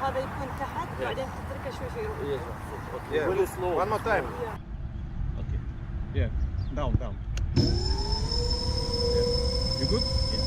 هذا يكون تحت بعدين تتركه شوي شوي يروح. Yeah. Really slow. One more time. Okay. Yeah. Down. Yeah. You good? Yeah.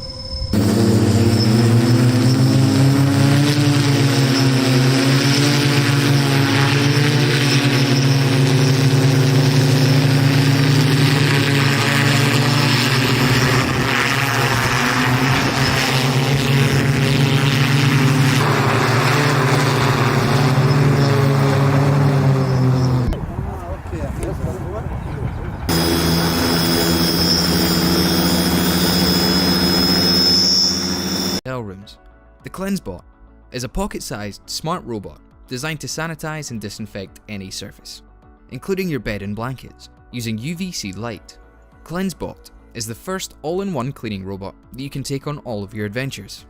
Rooms. The CleanseBot is a pocket-sized smart robot designed to sanitize and disinfect any surface, including your bed and blankets, using UVC light. CleanseBot is the first all-in-one cleaning robot that you can take on all of your adventures.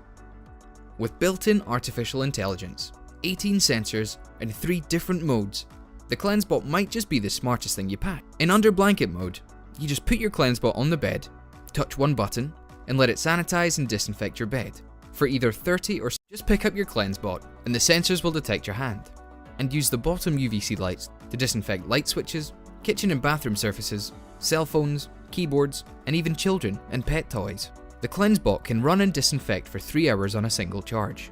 With built-in artificial intelligence, 18 sensors, and 3 different modes, the CleanseBot might just be the smartest thing you pack. In under blanket mode, you just put your CleanseBot on the bed, touch one button, and let it sanitize and disinfect your bed. For either 30 or just pick up your CleanseBot and the sensors will detect your hand, and use the bottom UVC lights to disinfect light switches, kitchen and bathroom surfaces, cell phones, keyboards, and even children and pet toys. The CleanseBot can run and disinfect for 3 hours on a single charge.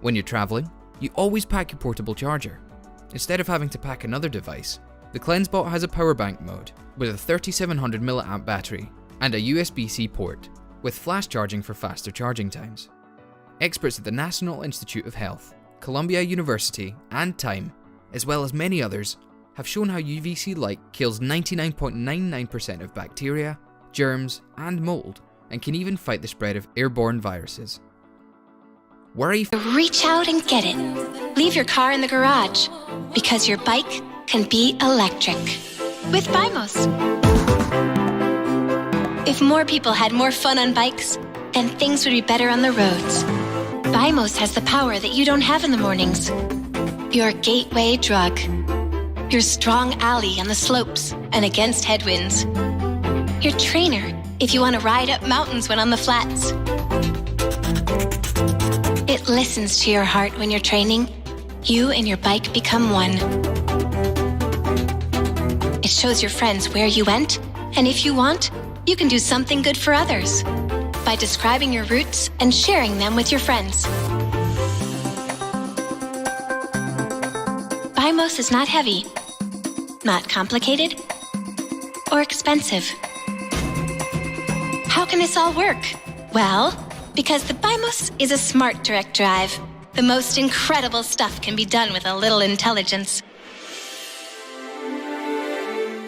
When you're traveling, you always pack your portable charger. Instead of having to pack another device, the CleanseBot has a power bank mode with a 3700 mAh battery and a USB-C port with flash charging for faster charging times. Experts at the National Institute of Health, Columbia University, and Time, as well as many others, have shown how UVC light kills 99.99% of bacteria, germs, and mold, and can even fight the spread of airborne viruses. Reach out and get it. Leave your car in the garage, because your bike can be electric. With Bimos. If more people had more fun on bikes, then things would be better on the roads. Bimos has the power that you don't have in the mornings. Your gateway drug. Your strong ally on the slopes and against headwinds. Your trainer if you want to ride up mountains when on the flats. It listens to your heart when you're training. You and your bike become one. It shows your friends where you went, and if you want, you can do something good for others by describing your routes and sharing them with your friends. Bimos is not heavy, not complicated, or expensive. How can this all work? Well, because the Bimos is a smart direct drive. The most incredible stuff can be done with a little intelligence.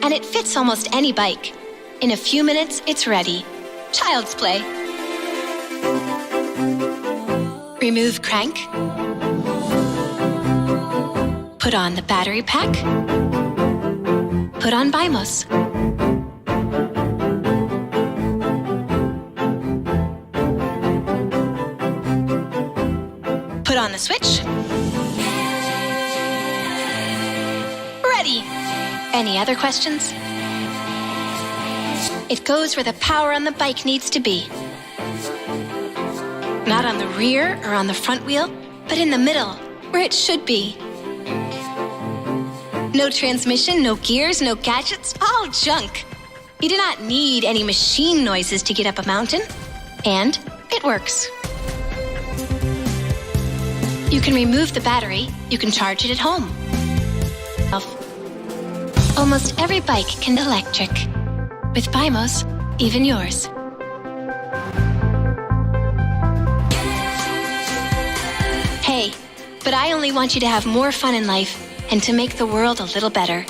And it fits almost any bike. In a few minutes, it's ready. Child's play. Remove crank. Put on the battery pack. Put on Bimos. Put on the switch. Ready. Any other questions? It goes where the power on the bike needs to be. Not on the rear or on the front wheel, but in the middle, where it should be. No transmission, no gears, no gadgets, all junk. You do not need any machine noises to get up a mountain, and it works. You can remove the battery, you can charge it at home. Almost every bike can be electric. With Bimos, even yours. Hey, but I only want you to have more fun in life and to make the world a little better.